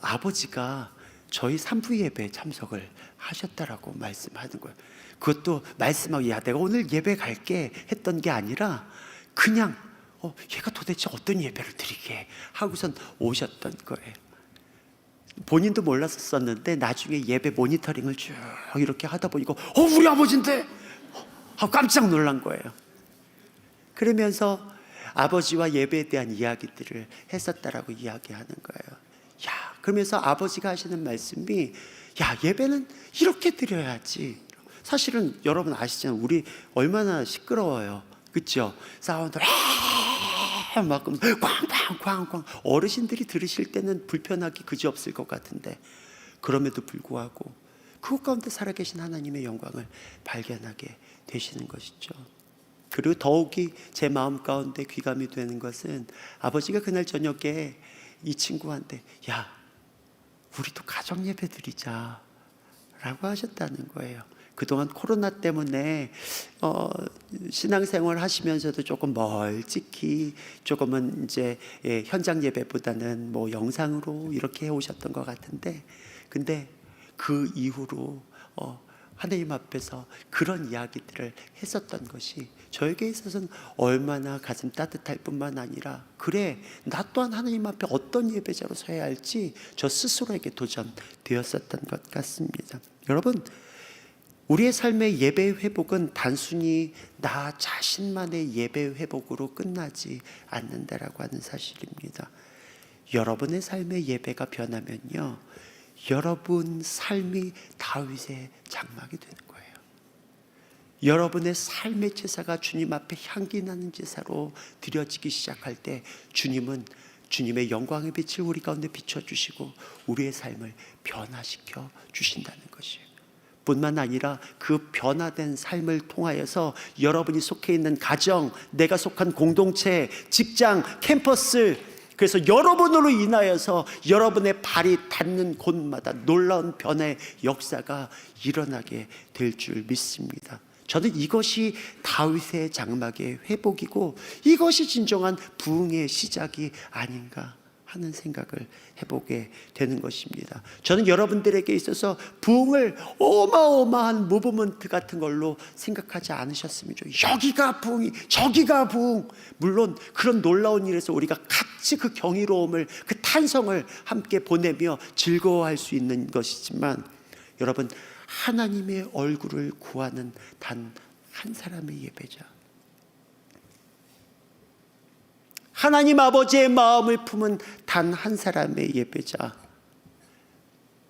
아버지가 저희 산부 예배에 참석을 하셨다라고 말씀하는 거예요. 그것도 말씀하고, 야, 내가 오늘 예배 갈게 했던 게 아니라 그냥 얘가 도대체 어떤 예배를 드리게 하고선 오셨던 거예요. 본인도 몰랐었는데 나중에 예배 모니터링을 쭉 이렇게 하다 보니까 우리 아버지인데 깜짝 놀란 거예요. 그러면서 아버지와 예배에 대한 이야기들을 했었다라고 이야기하는 거예요. 그러면서 아버지가 하시는 말씀이, 예배는 이렇게 드려야지. 사실은 여러분 아시잖아요. 우리 얼마나 시끄러워요. 그렇죠? 사운드 막 꽝꽝꽝꽝. 어르신들이 들으실 때는 불편하기 그지없을 것 같은데, 그럼에도 불구하고 그것 가운데 살아계신 하나님의 영광을 발견하게 되시는 것이죠. 그리고 더욱이 제 마음 가운데 귀감이 되는 것은 아버지가 그날 저녁에 이 친구한테, 우리도 가정 예배 드리자 라고 하셨다는 거예요. 그동안 코로나 때문에 신앙생활 하시면서도 조금 멀찍이 조금은 이제 현장 예배보다는 뭐 영상으로 이렇게 해오셨던 것 같은데, 근데 그 이후로 하나님 앞에서 그런 이야기들을 했었던 것이 저에게 있어서는 얼마나 가슴 따뜻할 뿐만 아니라, 그래, 나 또한 하나님 앞에 어떤 예배자로 서야 할지 저 스스로에게 도전되었었던 것 같습니다. 여러분, 우리의 삶의 예배 회복은 단순히 나 자신만의 예배 회복으로 끝나지 않는다라고 하는 사실입니다. 여러분의 삶의 예배가 변하면요, 여러분 삶이 다윗의 장막이 되는 거예요. 여러분의 삶의 제사가 주님 앞에 향기 나는 제사로 드려지기 시작할 때 주님은 주님의 영광의 빛을 우리 가운데 비춰주시고 우리의 삶을 변화시켜 주신다는 것이에요. 뿐만 아니라 그 변화된 삶을 통하여서 여러분이 속해 있는 가정, 내가 속한 공동체, 직장, 캠퍼스, 그래서 여러분으로 인하여서 여러분의 발이 닿는 곳마다 놀라운 변화의 역사가 일어나게 될 줄 믿습니다. 저는 이것이 다윗의 장막의 회복이고 이것이 진정한 부흥의 시작이 아닌가 하는 생각을 해보게 되는 것입니다. 저는 여러분들에게 있어서 부흥을 어마어마한 무브먼트 같은 걸로 생각하지 않으셨으면 좋겠어요. 여기가 부흥이, 저기가 부흥. 물론 그런 놀라운 일에서 우리가 같이 그 경이로움을, 그 탄성을 함께 보내며 즐거워할 수 있는 것이지만, 여러분, 하나님의 얼굴을 구하는 단 한 사람의 예배자, 하나님 아버지의 마음을 품은 단 한 사람의 예배자,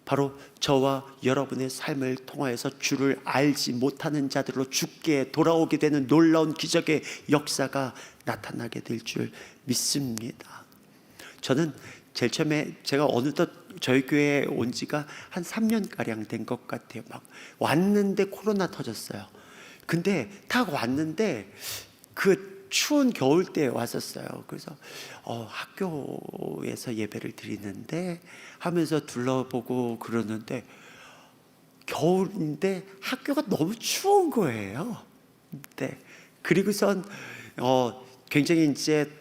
바로 저와 여러분의 삶을 통하여서 주를 알지 못하는 자들로 죽게 돌아오게 되는 놀라운 기적의 역사가 나타나게 될 줄 믿습니다. 저는 제일 처음에 제가 어느덧 저희 교회에 온 지가 한 3년가량 된 것 같아요. 막 왔는데 코로나 터졌어요. 근데 딱 왔는데 그 추운 겨울 때 왔었어요. 그래서 학교에서 예배를 드리는데 하면서 둘러보고 그러는데, 겨울인데 학교가 너무 추운 거예요. 네. 그리고선 굉장히 이제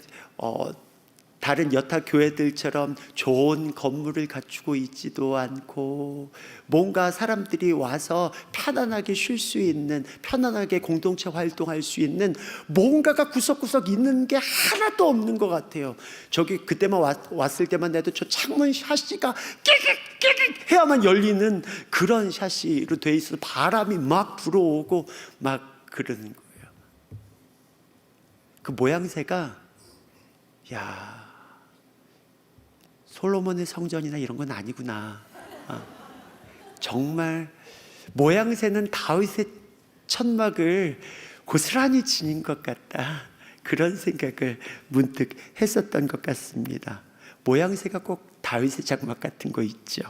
다른 여타 교회들처럼 좋은 건물을 갖추고 있지도 않고, 뭔가 사람들이 와서 편안하게 쉴 수 있는, 편안하게 공동체 활동할 수 있는 뭔가가 구석구석 있는 게 하나도 없는 것 같아요. 저기 그때만 왔을 때만 해도 저 창문 샤시가 깨끗 해야만 열리는 그런 샤시로 돼 있어서 바람이 막 불어오고 막 그러는 거예요. 그 모양새가, 야, 솔로몬의 성전이나 이런 건 아니구나. 정말 모양새는 다윗의 천막을 고스란히 지닌 것 같다, 그런 생각을 문득 했었던 것 같습니다. 모양새가 꼭 다윗의 장막 같은 거 있죠.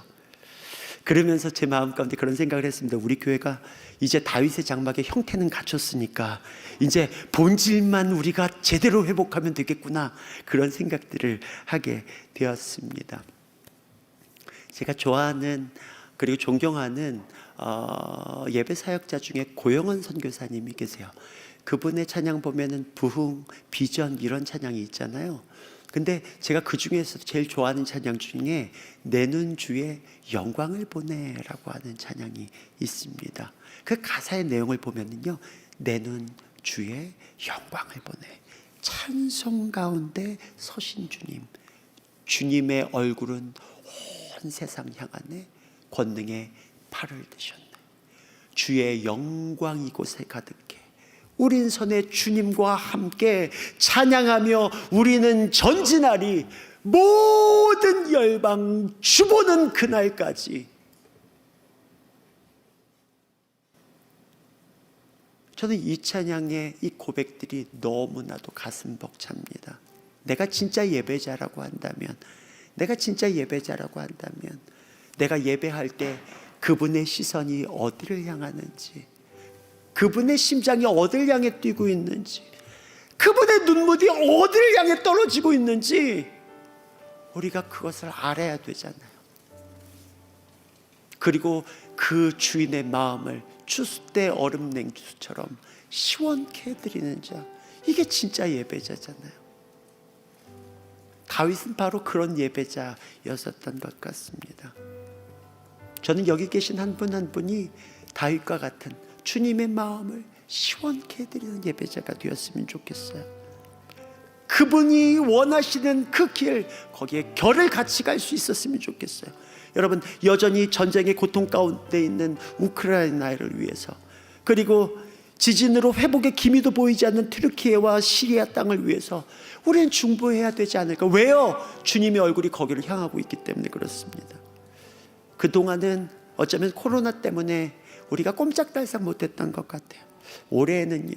그러면서 제 마음 가운데 그런 생각을 했습니다. 우리 교회가 이제 다윗의 장막의 형태는 갖췄으니까 이제 본질만 우리가 제대로 회복하면 되겠구나, 그런 생각들을 하게 되었습니다. 제가 좋아하는 그리고 존경하는 예배 사역자 중에 고영원 선교사님이 계세요. 그분의 찬양 보면은 부흥, 비전 이런 찬양이 있잖아요. 근데 제가 그 중에서 제일 좋아하는 찬양 중에 내 눈 주의 영광을 보내라고 하는 찬양이 있습니다. 그 가사의 내용을 보면은요, 내 눈 주의 영광을 보내, 찬송 가운데 서신 주님, 주님의 얼굴은 온 세상 향하네, 권능의 팔을 드셨네, 주의 영광 이곳에 가득해, 우린 선의 주님과 함께 찬양하며 우리는 전진하리, 모든 열방 주보는 그날까지. 저는 이 찬양의 이 고백들이 너무나도 가슴 벅찹니다. 내가 진짜 예배자라고 한다면, 내가 예배할 때 그분의 시선이 어디를 향하는지, 그분의 심장이 어디를 향해 뛰고 있는지, 그분의 눈물이 어디를 향해 떨어지고 있는지 우리가 그것을 알아야 되잖아요. 그리고 그 주인의 마음을 추수 때 얼음 냉수처럼 시원케 해드리는 자, 이게 진짜 예배자잖아요. 다윗은 바로 그런 예배자였었던 것 같습니다. 저는 여기 계신 한 분 한 분이 다윗과 같은 주님의 마음을 시원케 해드리는 예배자가 되었으면 좋겠어요. 그분이 원하시는 그 길, 거기에 결을 같이 갈 수 있었으면 좋겠어요. 여러분, 여전히 전쟁의 고통 가운데 있는 우크라이나를 위해서, 그리고 지진으로 회복의 기미도 보이지 않는 튀르키예와 시리아 땅을 위해서 우리는 중보해야 되지 않을까? 왜요? 주님의 얼굴이 거기를 향하고 있기 때문에 그렇습니다. 그동안은 어쩌면 코로나 때문에 우리가 꼼짝달싹 못했던 것 같아요. 올해는요,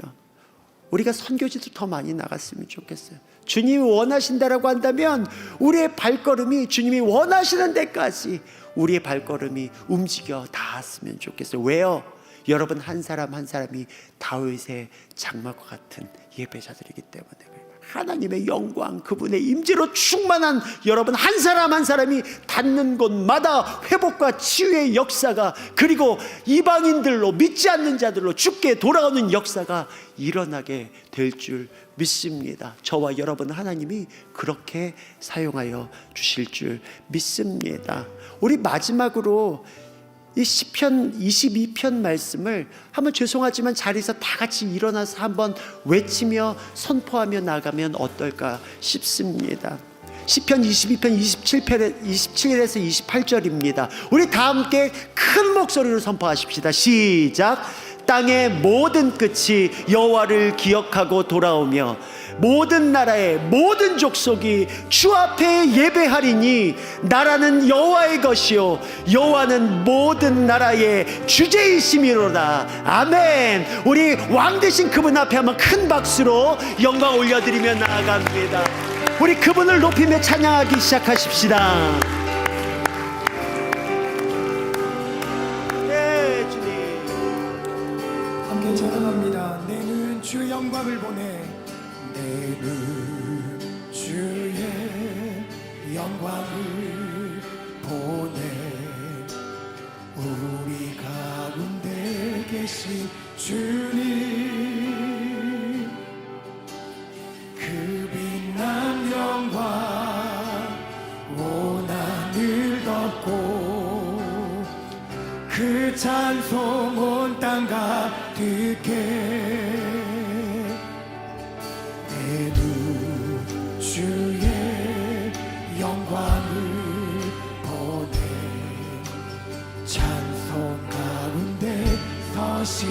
우리가 선교지도 더 많이 나갔으면 좋겠어요. 주님이 원하신다라고 한다면 우리의 발걸음이 주님이 원하시는 데까지 우리의 발걸음이 움직여 닿았으면 좋겠어요. 왜요? 여러분 한 사람 한 사람이 다윗의 장막과 같은 예배자들이기 때문에 그래요. 하나님의 영광, 그분의 임재로 충만한 여러분 한 사람 한 사람이 닿는 곳마다 회복과 치유의 역사가, 그리고 이방인들로, 믿지 않는 자들로 죽게 돌아오는 역사가 일어나게 될 줄 믿습니다. 저와 여러분 하나님이 그렇게 사용하여 주실 줄 믿습니다. 우리 마지막으로 이 시편 22편 말씀을 한번, 죄송하지만 자리에서 다 같이 일어나서 한번 외치며 선포하며 나가면 어떨까 싶습니다. 시편 22편 27에서 28절입니다. 우리 다 함께 큰 목소리로 선포하십시다. 시작. 땅의 모든 끝이 여호와를 기억하고 돌아오며 모든 나라의 모든 족속이 주 앞에 예배하리니 나라는 여호와의 것이요 여호와는 모든 나라의 주제이심이로다. 아멘. 우리 왕 되신 그분 앞에 한번 큰 박수로 영광 올려드리며 나아갑니다. 우리 그분을 높이며 찬양하기 시작하십시다. 네, 주님. 함께 찬양합니다. 내는 주의 영광을 보내, 내는 주의 영광을 보내, 우리 가운데 계신 주님, 그 빛난 영광 없고 그 찬송 온 땅 가득해 내 눈 주의 영광을 보내 찬송 가운데 서신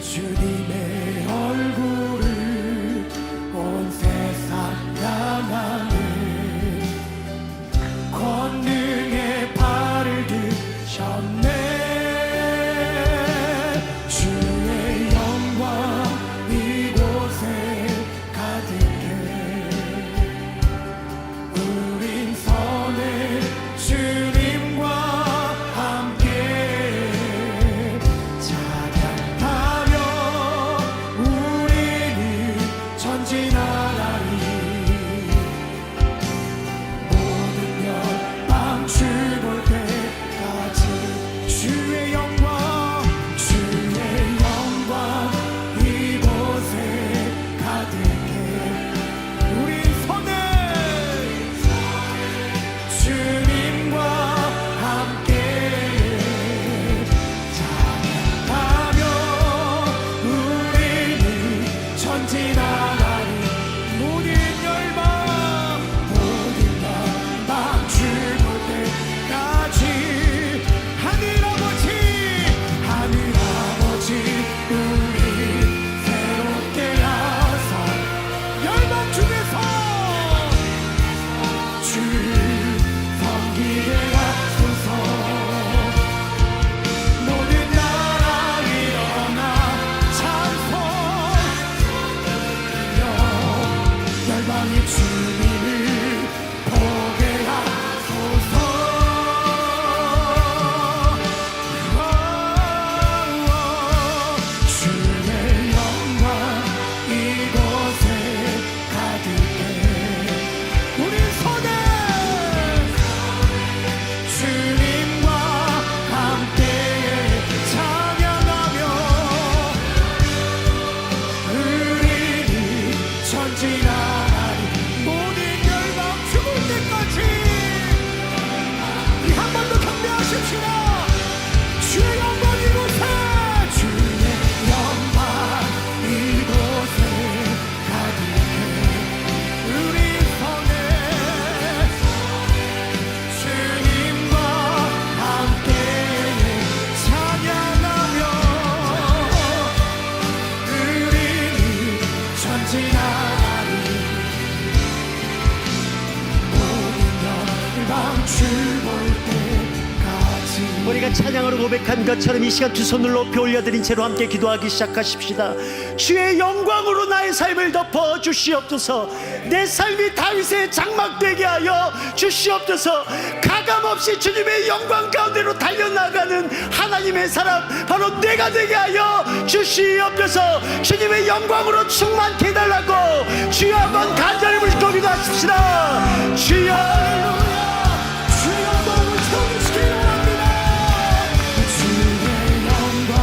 주님의 얼굴을 온 세상 향하네 권능의 발을 드셨네 주의 영광 이곳에 가득해 우린 선의 주님과 함께 찬양하며 우리는 전진하리 모든 열방 주볼 때까지 주의 영광 이곳에 가득해 우리 손에 주님과 함께 찬양하며 우리는 전진하리 모든 열방 주볼 때까지 하늘 아버지 우리 새롭게 하사 열방 중에서 주 섬기게 하소서 모든 나라 일어나 찬송 열방의 주님을 보게 하소서 주의 영광 이곳에 가득해 우리 손에 주님과 함께 찬양하며 우리는 전진하리 모든 열방 죽을 때까지 한 번 더 경배하십시다 주의 영광 이곳에 주의 영광 이곳에 가득해 우리 손에 주님과 함께 찬양하며 우리는 전진하리 모든 열방 주볼 때까지 우리가 찬양으로 고백한 것처럼 이 시간 두 손을 높이 올려드린 채로 함께 기도하기 시작하십시다. 주의 영광으로 나의 삶을 덮어 주시옵소서. 내 삶이 다윗의 장막 되게 하여 주시옵소서. 가감없이 주님의 영광 가운데로 달려나가는 하나님의 사람 바로 내가 되게 하여 주시옵소서. 주님의 영광으로 충만케 해달라고 주여 한번 간절히 물고 기도하십시다. 주여 주의 영광을 채워주시기 원합니다 주의 영광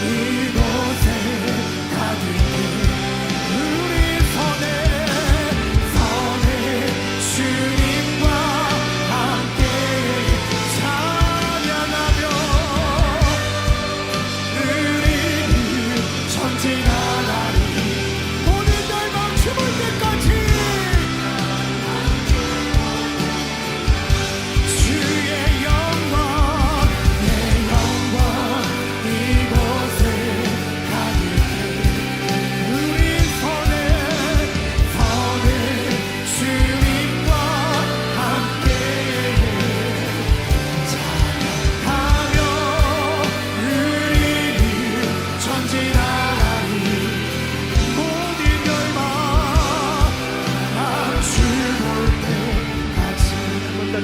이곳에 가득해 우리 손에 주님과 함께 찬양하며 우리는 전진하리 모든 열방 주볼 때까지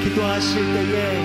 기도하실 때에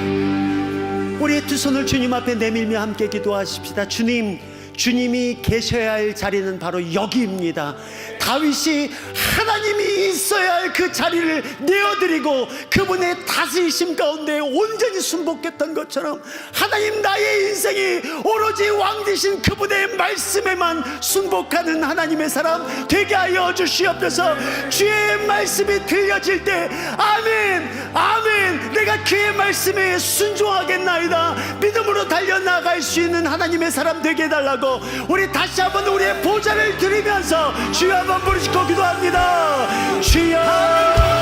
우리의 두 손을 주님 앞에 내밀며 함께 기도하십시다. 주님, 주님이 계셔야 할 자리는 바로 여기입니다. 다윗이 하나님이 있어야 할 그 자리를 내어드리고 그분의 다스리심 가운데 온전히 순복했던 것처럼, 하나님, 나의 인생이 오로지 왕 되신 그분의 말씀에만 순복하는 하나님의 사람 되게 하여 주시옵소서. 주의 말씀이 들려질 때 아멘, 아멘, 내가 그의 말씀에 순종하겠나이다, 믿음으로 달려나갈 수 있는 하나님의 사람 되게 해달라고 우리 다시 한번 우리의 보좌를 드리면서 주여 한번 부르시고 기도합니다. 주여.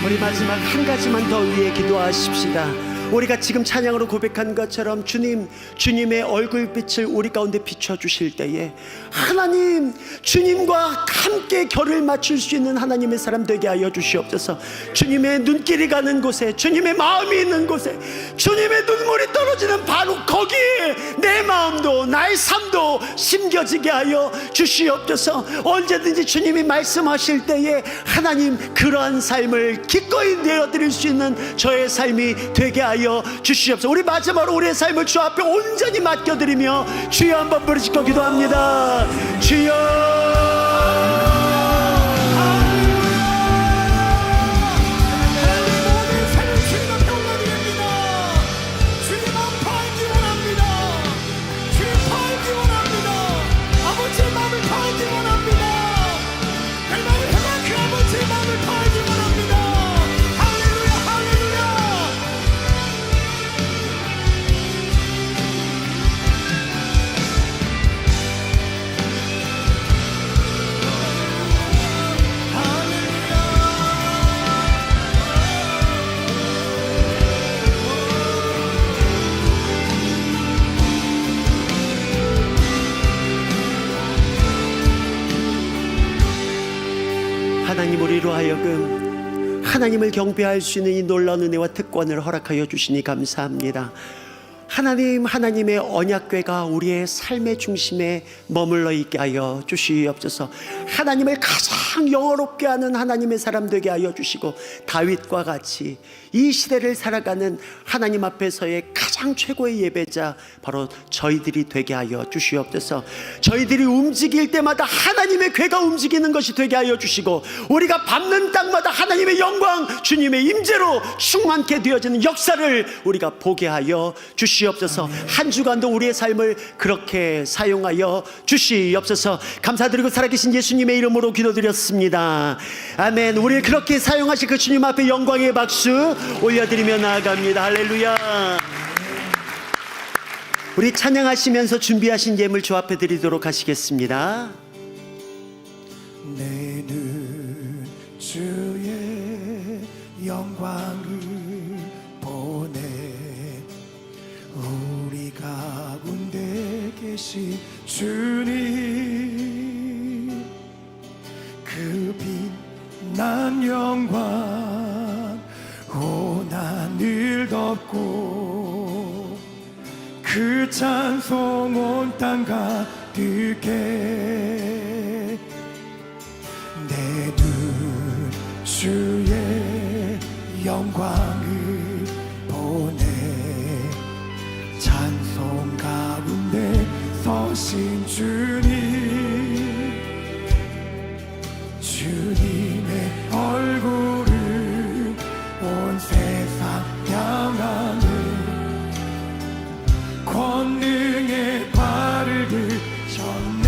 우리 마지막 한 가지만 더 위해 기도하십시다. 우리가 지금 찬양으로 고백한 것처럼 주님, 주님의 얼굴빛을 우리 가운데 비춰주실 때에 하나님, 주님과 함께 결을 맞출 수 있는 하나님의 사람 되게 하여 주시옵소서. 주님의 눈길이 가는 곳에, 주님의 마음이 있는 곳에, 주님의 눈물이 떨어지는 바로 거기에 내 마음도 나의 삶도 심겨지게 하여 주시옵소서. 언제든지 주님이 말씀하실 때에 하나님, 그러한 삶을 기꺼이 내어드릴 수 있는 저의 삶이 되게 하여 주시옵소서. 우리 마지막으로 우리의 삶을 주 앞에 온전히 맡겨드리며 주여 한번 부르시고 기도합니다. 주여. 하나님, 우리로 하여금 하나님을 경배할 수 있는 이 놀라운 은혜와 특권을 허락하여 주시니 감사합니다. 하나님, 하나님의 언약궤가 우리의 삶의 중심에 머물러 있게 하여 주시옵소서. 하나님을 가장 영화롭게 하는 하나님의 사람 되게 하여 주시고, 다윗과 같이 이 시대를 살아가는 하나님 앞에서의 가장 최고의 예배자 바로 저희들이 되게 하여 주시옵소서. 저희들이 움직일 때마다 하나님의 궤가 움직이는 것이 되게 하여 주시고, 우리가 밟는 땅마다 하나님의 영광, 주님의 임재로 충만케 되어지는 역사를 우리가 보게 하여 주시옵소서. 한 주간도 우리의 삶을 그렇게 사용하여 주시옵소서. 감사드리고 살아계신 예수님의 이름으로 기도드렸습니다. 아멘. 우리를 그렇게 사용하실 그 주님 앞에 영광의 박수 올려드리며 나아갑니다. 할렐루야. 우리 찬양하시면서 준비하신 예물 주 앞에 드리도록 하시겠습니다. 내 눈 주의 영광을 보내, 우리 가운데 계신 주님, 그 빛난 영광 온 하늘 덮고, 그 찬송 온 땅 가득해. 내 눈 주의 영광을 보내, 찬송 가운데 서신 주님, 권능의 발을 드셨네.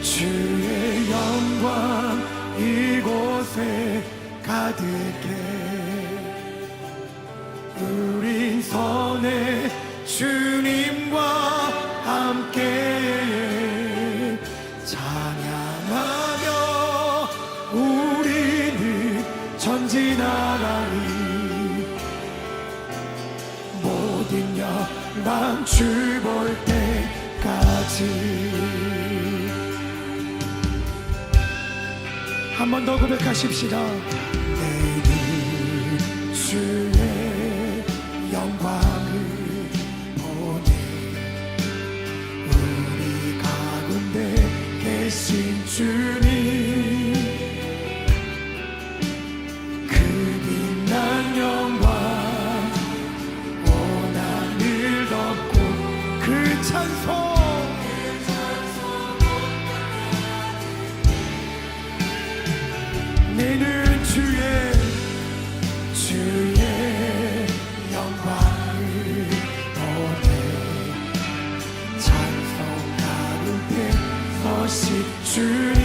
주의 영광 이곳에 가득해. 우린 선의 주님과 함께 찬양하며 우리는 전진하라니. 모든 영광 주 볼 때까지. 한 번 더 고백하십시다. 내는 주의 영광을 보내. 우리 가운데 계신 주님, 그 빛난 영광 온 하늘 덮고 그 찬송. 내는 주의 영광을 보내. 찬송 가운데 서신 주님,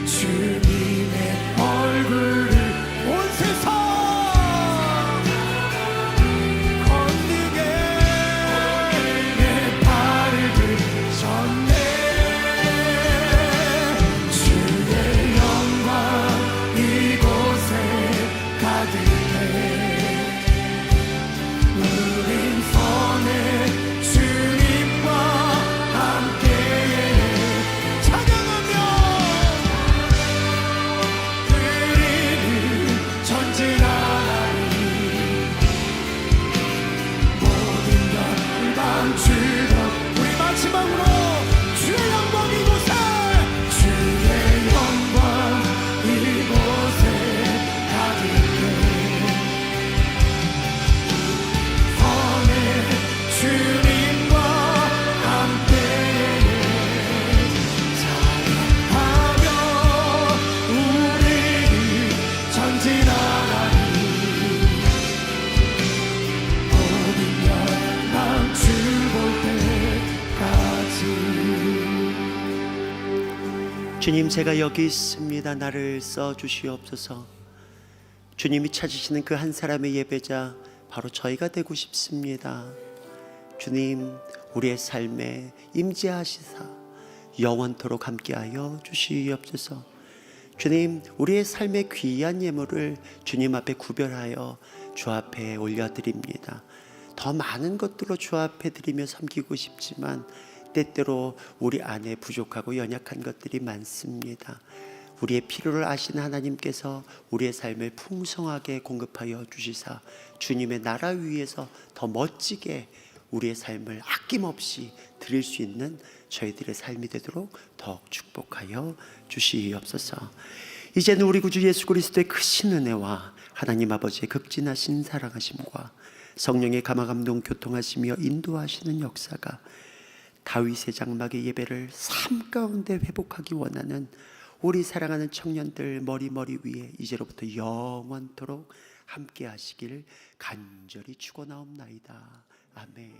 주님의 얼굴을 온 세상 건너게 내 발을 드셨네. 주의 영광 이곳에 가득해. 우린 선의 주님과 함께 찬양하며 우리는 전진하라니. 모든 영광 주로. 우리 마지막으로 주의 영광 이곳에, 주의 영광 이곳에 가득해. 선의 주님과 함께 찬양하며 우리는 전진하라니. 모든 영광 주 볼 때까지. 주님, 제가 여기 있습니다. 나를 써주시옵소서. 주님이 찾으시는 그 한 사람의 예배자 바로 저희가 되고 싶습니다. 주님, 우리의 삶에 임재하시사 영원토록 함께하여 주시옵소서. 주님, 우리의 삶의 귀한 예물을 주님 앞에 구별하여 주 앞에 올려드립니다. 더 많은 것들로 주 앞에 드리며 섬기고 싶지만 때때로 우리 안에 부족하고 연약한 것들이 많습니다. 우리의 필요를 아시는 하나님께서 우리의 삶을 풍성하게 공급하여 주시사 주님의 나라 위에서 더 멋지게 우리의 삶을 아낌없이 드릴 수 있는 저희들의 삶이 되도록 더욱 축복하여 주시옵소서. 이제는 우리 구주 예수 그리스도의 크신 은혜와 하나님 아버지의 극진하신 사랑하심과 성령의 감화감동 교통하시며 인도하시는 역사가 다윗의 장막의 예배를 삶 가운데 회복하기 원하는 우리 사랑하는 청년들 머리 위에 이제로부터 영원토록 함께 하시길 간절히 축원하옵나이다. 아멘.